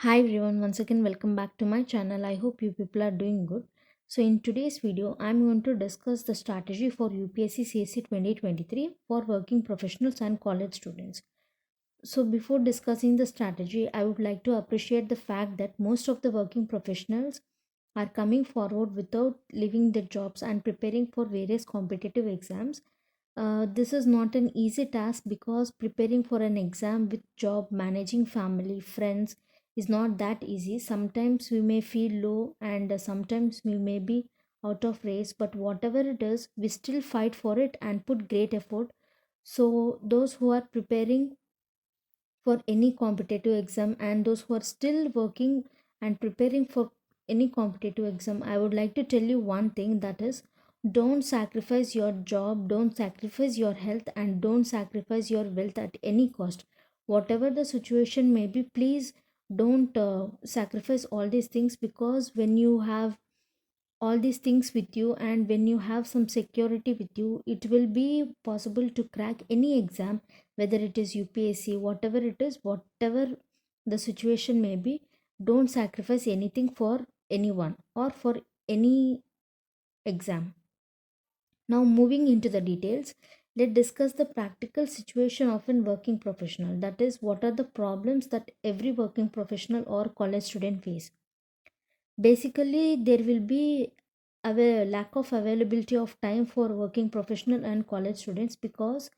Hi everyone, once again welcome back to my channel. I hope you people are doing good. So in today's video, I'm going to discuss the strategy for UPSC CSC 2023 for working professionals and college students. So before discussing the strategy, I would like to appreciate the fact that most of the working professionals are coming forward without leaving their jobs and preparing for various competitive exams. This is not an easy task because preparing for an exam with job, managing family, friends is not that easy. Sometimes we may feel low and sometimes we may be out of race, but whatever it is, we still fight for it and put great effort. So, those who are preparing for any competitive exam and those who are still working and preparing for any competitive exam, I would like to tell you one thing, that is, don't sacrifice your job, don't sacrifice your health, and don't sacrifice your wealth at any cost. Whatever the situation may be, please don't sacrifice all these things, because when you have all these things with you and when you have some security with you, it will be possible to crack any exam, whether it is UPSC, whatever it is, whatever the situation may be. Don't sacrifice anything for anyone or for any exam. Now moving into the details, let's discuss the practical situation of a working professional, that is, what are the problems that every working professional or college student face. Basically, there will be a lack of availability of time for working professional and college students, because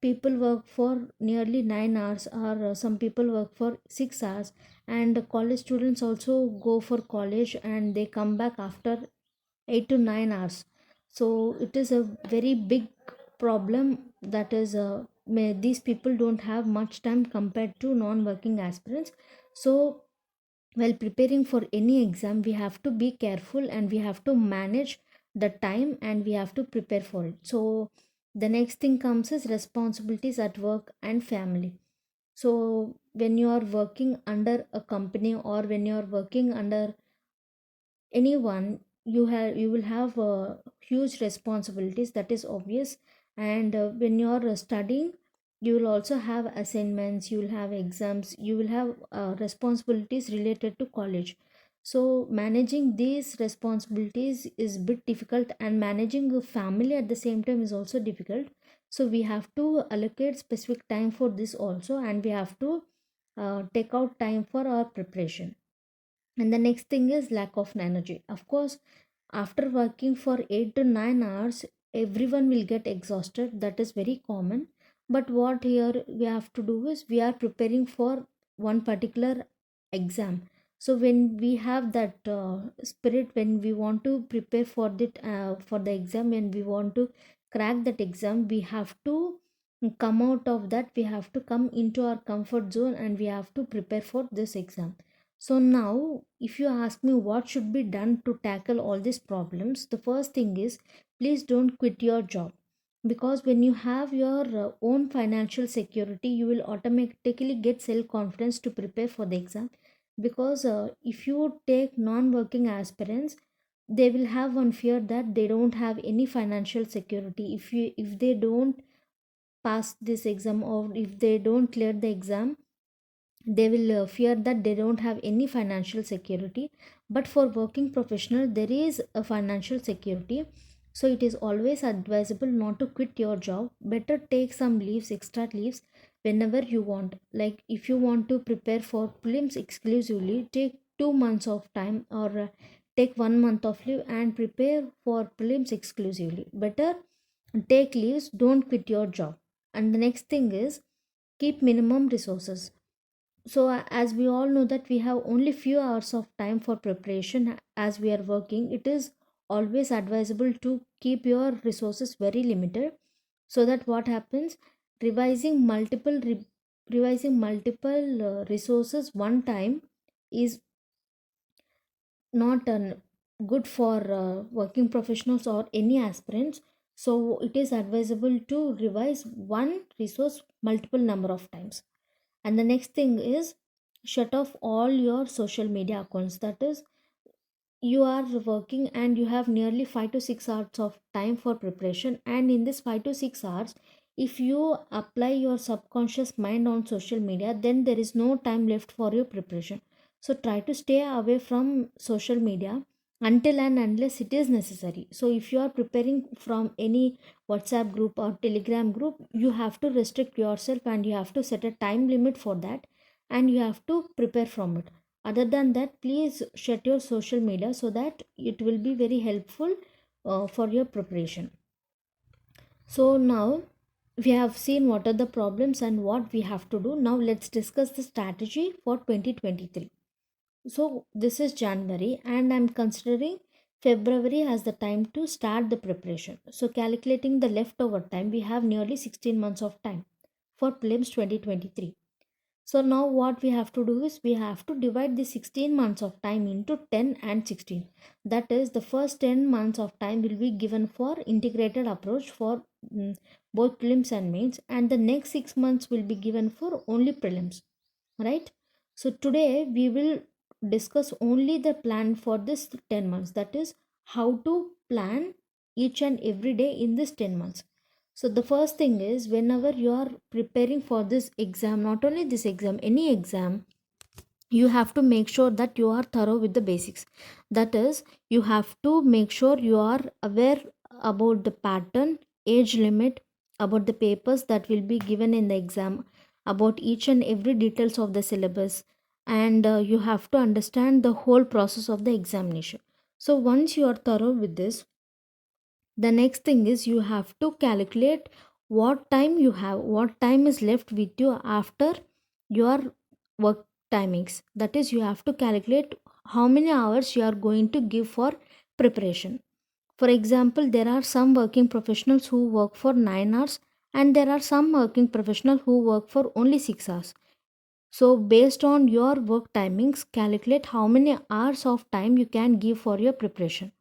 people work for nearly 9 hours, or some people work for 6 hours, and college students also go for college and they come back after 8 to 9 hours. So it is a very big problem, that is, these people don't have much time compared to non working aspirants. So while preparing for any exam, we have to be careful and we have to manage the time and we have to prepare for it. So the next thing comes is responsibilities at work and family. So when you are working under a company or when you are working under anyone, you will have huge responsibilities, that is obvious. And when you are studying, you will also have assignments, you will have exams, you will have responsibilities related to college. So managing these responsibilities is bit difficult, and managing a family at the same time is also difficult. So we have to allocate specific time for this also, and we have to take out time for our preparation. And the next thing is lack of energy. Of course, after working for 8 to 9 hours, everyone will get exhausted. That is very common. But what here we have to do is we are preparing for one particular exam. So when we have that spirit, when we want to prepare for the exam, when we want to crack that exam, we have to come out of that. We have to come into our comfort zone and we have to prepare for this exam. So now, if you ask me what should be done to tackle all these problems, the first thing is, please don't quit your job, because when you have your own financial security, you will automatically get self confidence to prepare for the exam. Because if you take non working aspirants, they will have one fear that they don't have any financial security. If they don't pass this exam, or if they don't clear the exam, they will fear that they don't have any financial security. But for working professional, there is a financial security. So it is always advisable not to quit your job. Better take some leaves, extra leaves, whenever you want. Like if you want to prepare for prelims exclusively, take 2 months of time, or take 1 month of leave and prepare for prelims exclusively. Better take leaves, don't quit your job. And the next thing is, keep minimum resources. So as we all know that we have only few hours of time for preparation as we are working, it is always advisable to keep your resources very limited. So that what happens, revising multiple resources one time is not good for working professionals or any aspirants. So it is advisable to revise one resource multiple number of times. And the next thing is, shut off all your social media accounts. That is, you are working and you have nearly 5 to 6 hours of time for preparation, and in this 5 to 6 hours, If you apply your subconscious mind on social media, then there is no time left for your preparation. So try to stay away from social media until and unless it is necessary. So if you are preparing from any WhatsApp group or Telegram group, you have to restrict yourself and you have to set a time limit for that, and you have to prepare from it. Other than that, please shut your social media so that it will be very helpful for your preparation. So now we have seen what are the problems and what we have to do. Now let's discuss the strategy for 2023. So this is January and I'm considering February as the time to start the preparation. So calculating the leftover time, we have nearly 16 months of time for prelims 2023. So now what we have to do is we have to divide the 16 months of time into 10 and 16. That is, the first 10 months of time will be given for integrated approach for both prelims and mains, and the next 6 months will be given for only prelims, right? So today we will discuss only the plan for this 10 months, that is how to plan each and every day in this 10 months. So the first thing is, whenever you are preparing for this exam, not only this exam, any exam, you have to make sure that you are thorough with the basics. That is, you have to make sure you are aware about the pattern, age limit, about the papers that will be given in the exam, about each and every details of the syllabus, and you have to understand the whole process of the examination. So once you are thorough with this, the next thing is you have to calculate what time you have, what time is left with you after your work timings. That is, you have to calculate how many hours you are going to give for preparation. For example, there are some working professionals who work for 9 hours, and there are some working professionals who work for only 6 hours. So based on your work timings, calculate how many hours of time you can give for your preparation.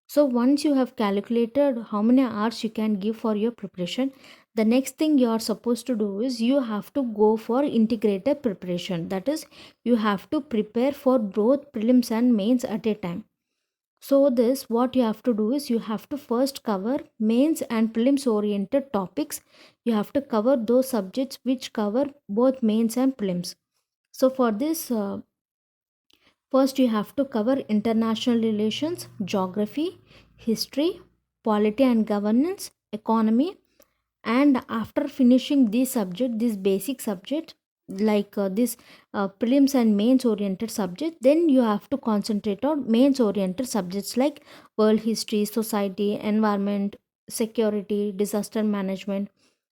So once you have calculated how many hours you can give for your preparation, the next thing you are supposed to do is you have to go for integrated preparation. That is, you have to prepare for both prelims and mains at a time. So this, what you have to do is you have to first cover mains and prelims oriented topics. You have to cover those subjects which cover both mains and prelims. So for this, first, you have to cover international relations, geography, history, polity and governance, economy, and after finishing this subject, this basic subject, like this prelims and mains oriented subject, then you have to concentrate on mains oriented subjects like world history, society, environment, security, disaster management,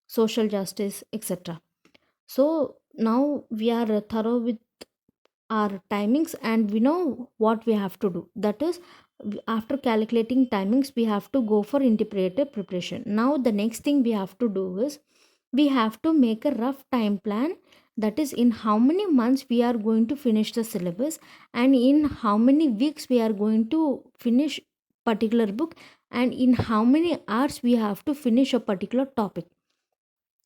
social justice, etc. So now we are thorough with our timings and we know what we have to do. That is, after calculating timings, we have to go for integrated preparation. Now the next thing we have to do is we have to make a rough time plan, that is in how many months we are going to finish the syllabus and in how many weeks we are going to finish particular book and in how many hours we have to finish a particular topic.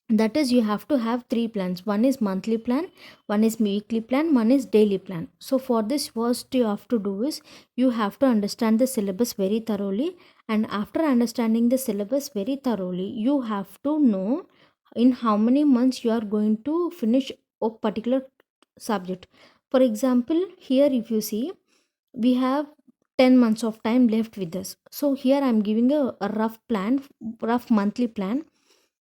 That is, you have to have three plans. One is monthly plan, one is weekly plan, one is daily plan. So for this, first you have to do is you have to understand the syllabus very thoroughly, and after understanding the syllabus very thoroughly, you have to know in how many months you are going to finish a particular subject. For example, here if you see, we have 10 months of time left with us. So here I'm giving a rough plan, rough monthly plan.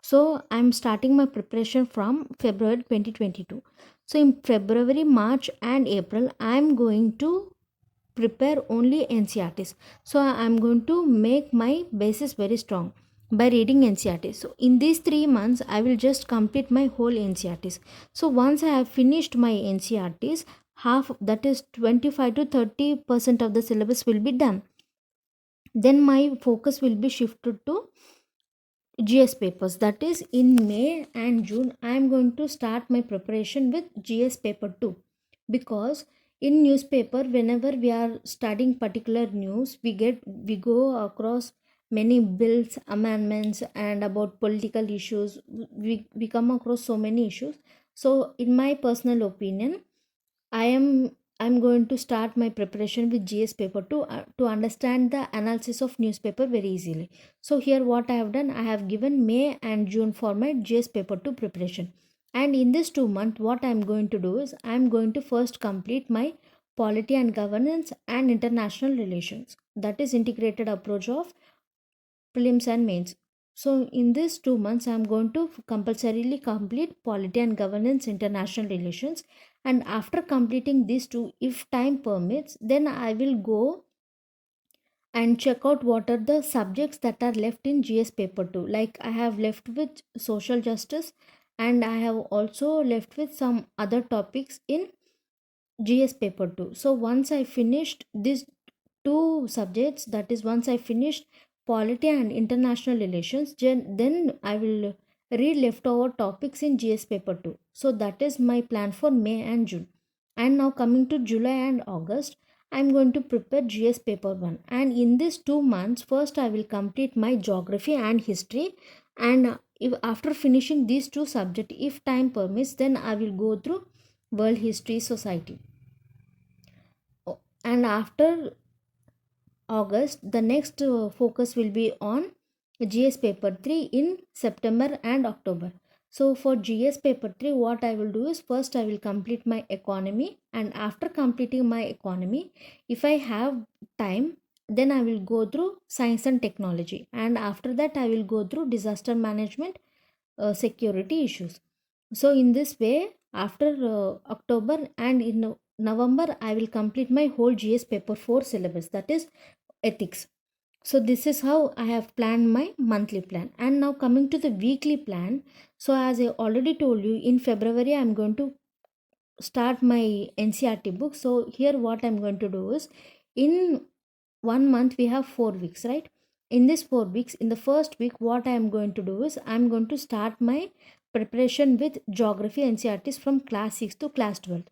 So I'm starting my preparation from February 2022. So in February, March and April, I'm going to prepare only NCRTs. So I'm going to make my basis very strong by reading NCRTs. So in these 3 months, I will just complete my whole NCRTs. So once I have finished my NCRTs, half, that is 25 to 30% of the syllabus will be done. Then my focus will be shifted to GS papers. That is, in May and June, I am going to start my preparation with GS paper 2, because in newspaper, whenever we are studying particular news, we go across many bills, amendments, and about political issues. We come across so many issues. So in my personal opinion, I am I'm going to start my preparation with GS paper to understand the analysis of newspaper very easily. So here what I have done, I have given May and June for my GS paper 2 preparation. And in this 2 month, what I'm going to do is I'm going to first complete my polity and governance and international relations. That is integrated approach of prelims and mains. So in these 2 months, I'm going to compulsorily complete polity and governance international relations. And after completing these two, if time permits, then I will go and check out what are the subjects that are left in GS paper 2. Like I have left with social justice, and I have also left with some other topics in GS paper 2. So once I finished these two subjects, that is once I finished polity and international relations, then I will read leftover topics in GS paper 2. So that is my plan for May and June. And now coming to July and August, I'm going to prepare GS paper 1. And in these 2 months, first I will complete my geography and history. And if after finishing these two subjects, if time permits, then I will go through World History Society. And after August, the next focus will be on GS paper 3 in September and October. So for GS paper 3, what I will do is first I will complete my economy, and after completing my economy, if I have time, then I will go through science and technology, and after that I will go through disaster management, security issues. So in this way, after October and in November, I will complete my whole GS paper 4 syllabus, that is ethics. So this is how I have planned my monthly plan. And now coming to the weekly plan. So as I already told you, in February I'm going to start my NCRT book. So here what I'm going to do is, in 1 month we have 4 weeks, right? In this 4 weeks, in the first week, what I am going to do is I'm going to start my preparation with geography NCRTs from class 6 to class 12.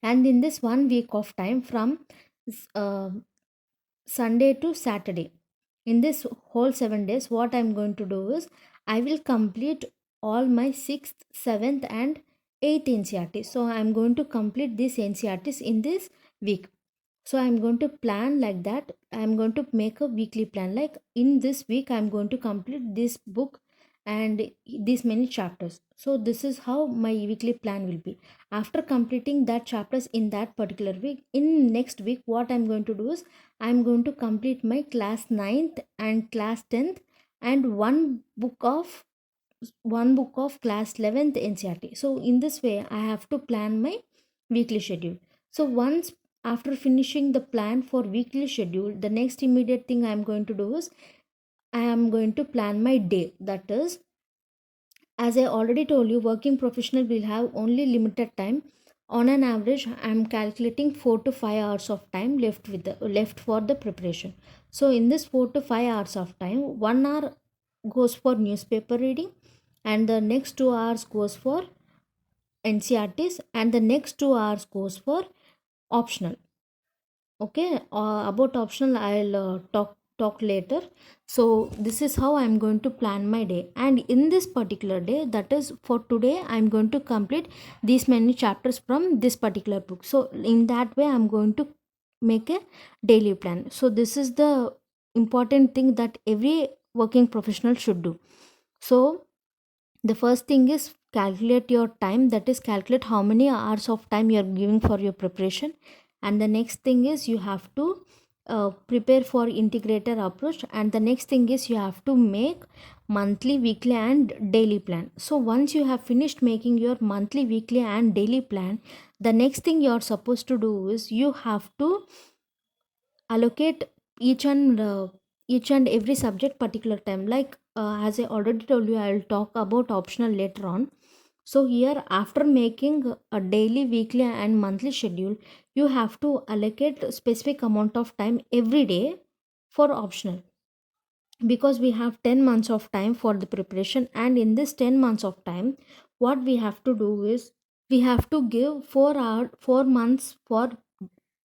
And in this 1 week of time from uh, Sunday to Saturday, in this whole 7 days, what I'm going to do is I will complete all my 6th, 7th, and 8th NCRTs. So I'm going to complete these NCRTs in this week. So I'm going to plan like that. I'm going to make a weekly plan. Like in this week, I'm going to complete this book and these many chapters. So this is how my weekly plan will be. After completing that chapters in that particular week, in next week, what I'm going to do is I'm going to complete my class 9th and class 10th and one book of class 11th NCRT. So in this way, I have to plan my weekly schedule. So once after finishing the plan for weekly schedule, the next immediate thing I am going to do is I am going to plan my day. That is, as I already told you, working professional will have only limited time. On an average, I am calculating 4 to 5 hours of time left for the preparation. So in this 4 to 5 hours of time, 1 hour goes for newspaper reading, and the next 2 hours goes for NCRTs, and the next 2 hours goes for optional. Okay, about optional I'll talk later. So this is how I'm going to plan my day, and in this particular day, that is for today, I'm going to complete these many chapters from this particular book. So in that way, I'm going to make a daily plan. So this is the important thing that every working professional should do. So the first thing is calculate your time, that is calculate how many hours of time you are giving for your preparation. And the next thing is you have to prepare for integrated approach, and the next thing is you have to make monthly, weekly, and daily plan. So once you have finished making your monthly, weekly, and daily plan, the next thing you are supposed to do is you have to allocate each and every subject particular time. Like as I already told you, I'll talk about optional later on. So here, after making a daily, weekly, and monthly schedule, you have to allocate a specific amount of time every day for optional, because we have 10 months of time for the preparation. And in this 10 months of time, what we have to do is we have to give 4 months for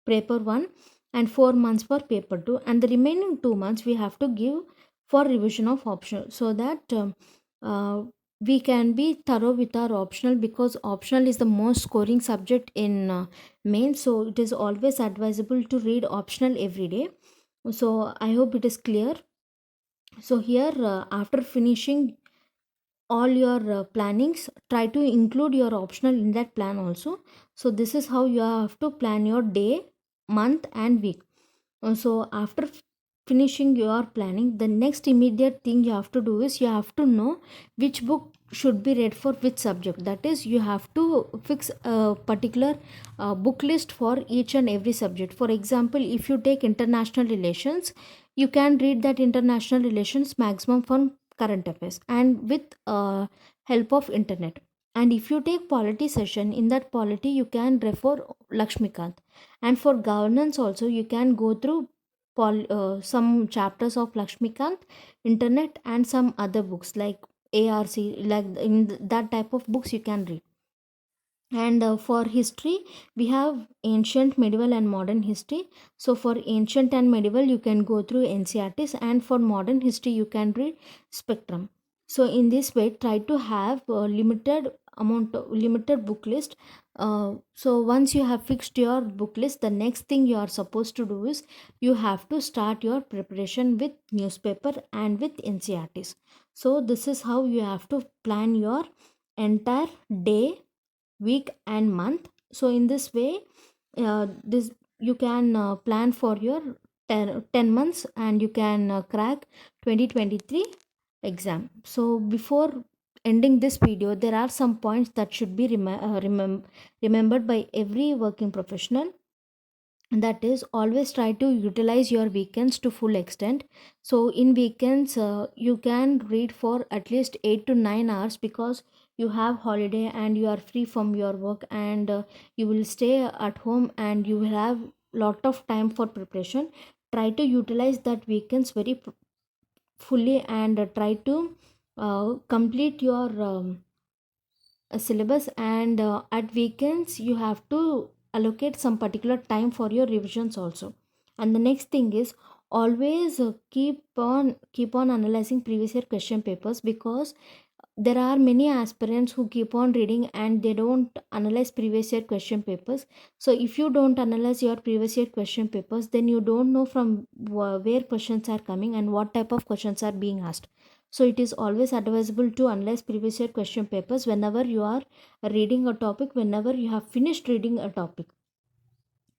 paper 1 and 4 months for paper 2, and the remaining 2 months we have to give for revision of optional, so that we can be thorough with our optional, because optional is the most scoring subject in main, so it is always advisable to read optional every day. So I hope it is clear. So here, after finishing all your plannings, try to include your optional in that plan also. So this is how you have to plan your day, month and week. So after finishing your planning, the next immediate thing you have to do is you have to know which book should be read for which subject. That is, you have to fix a particular book list for each and every subject. For example, if you take international relations, you can read that international relations maximum from current affairs and with help of internet. And if you take polity session, in that polity you can refer Lakshmikant. And for governance also, you can go through some chapters of Lakshmikant, internet, and some other books like ARC, like in that type of books you can read. And for history, we have ancient, medieval, and modern history. So for ancient and medieval, you can go through NCRTs, and for modern history, you can read Spectrum. So in this way, try to have a limited book list. So once you have fixed your book list, the next thing you are supposed to do is you have to start your preparation with newspaper and with NCRTs. So this is how you have to plan your entire day, week and month. So in this way, this you can plan for your 10 months, and you can crack 2023 exam. So before ending this video, there are some points that should be remembered by every working professional. That is, always try to utilize your weekends to full extent. So in weekends, you can read for at least 8 to 9 hours, because you have holiday and you are free from your work, and you will stay at home and you will have lot of time for preparation. Try to utilize that weekends very fully, and try to complete your syllabus. And at weekends you have to allocate some particular time for your revisions also. And the next thing is, always keep on analyzing previous year question papers, because there are many aspirants who keep on reading and they don't analyze previous year question papers. So if you don't analyze your previous year question papers, then you don't know from where questions are coming and what type of questions are being asked. So it is always advisable to analyze previous year question papers whenever you are reading a topic, whenever you have finished reading a topic.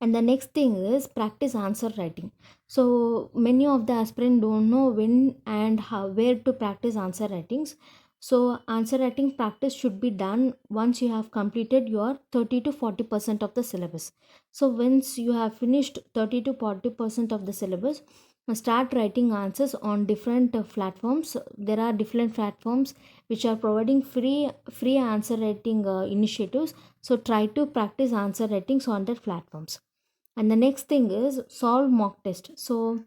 And the next thing is practice answer writing. So many of the aspirants don't know when and how, where to practice answer writings. So answer writing practice should be done once you have completed your 30 to 40% of the syllabus. So once you have finished 30 to 40% of the syllabus, start writing answers on different platforms. There are different platforms which are providing free answer writing initiatives. So try to practice answer writings on their platforms. And the next thing is solve mock test. So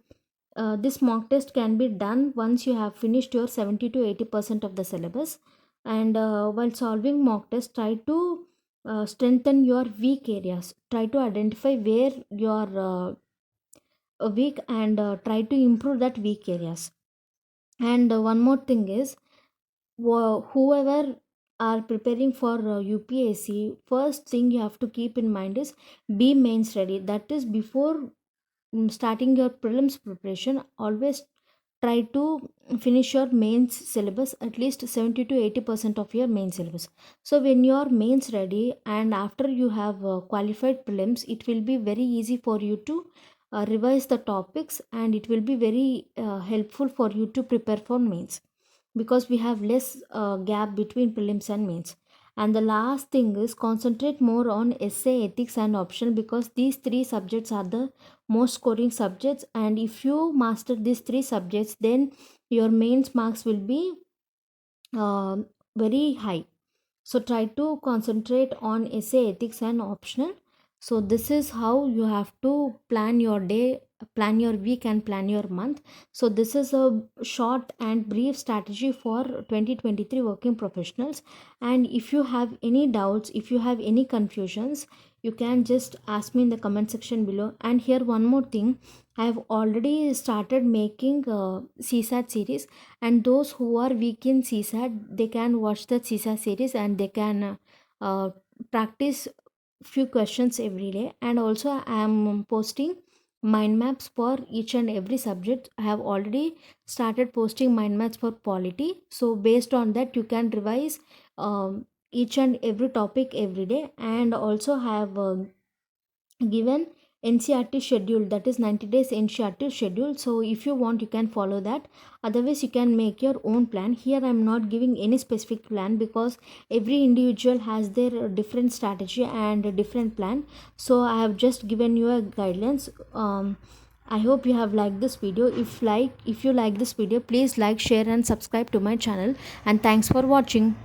this mock test can be done once you have finished your 70 to 80% of the syllabus. And while solving mock test, try to strengthen your weak areas. Try to identify where your weak, and try to improve that weak areas. And one more thing is, whoever are preparing for UPSC, first thing you have to keep in mind is be mains ready. That is, before starting your prelims preparation, always try to finish your mains syllabus, at least 70 to 80% of your main syllabus. So when you are mains ready and after you have qualified prelims, it will be very easy for you to revise the topics, and it will be very helpful for you to prepare for mains, because we have less gap between prelims and mains. And the last thing is, concentrate more on essay, ethics and optional, because these three subjects are the most scoring subjects, and if you master these three subjects, then your mains marks will be uh, very high. So try to concentrate on essay, ethics and optional. So this is how you have to plan your day, plan your week and plan your month. So this is a short and brief strategy for 2023 working professionals. And if you have any doubts, if you have any confusions, you can just ask me in the comment section below. And here one more thing, I have already started making CSAT series, and those who are weak in CSAT, they can watch the CSAT series and they can practice few questions every day. And also I am posting mind maps for each and every subject. I have already started posting mind maps for polity, so based on that you can revise each and every topic every day. And also have given NCRT schedule, that is 90 days NCRT schedule. So if you want, you can follow that. Otherwise you can make your own plan. Here I'm not giving any specific plan because every individual has their different strategy and a different plan. So I have just given you a guidelines. I hope you have liked this video. If you like this video, please like, share and subscribe to my channel. And thanks for watching.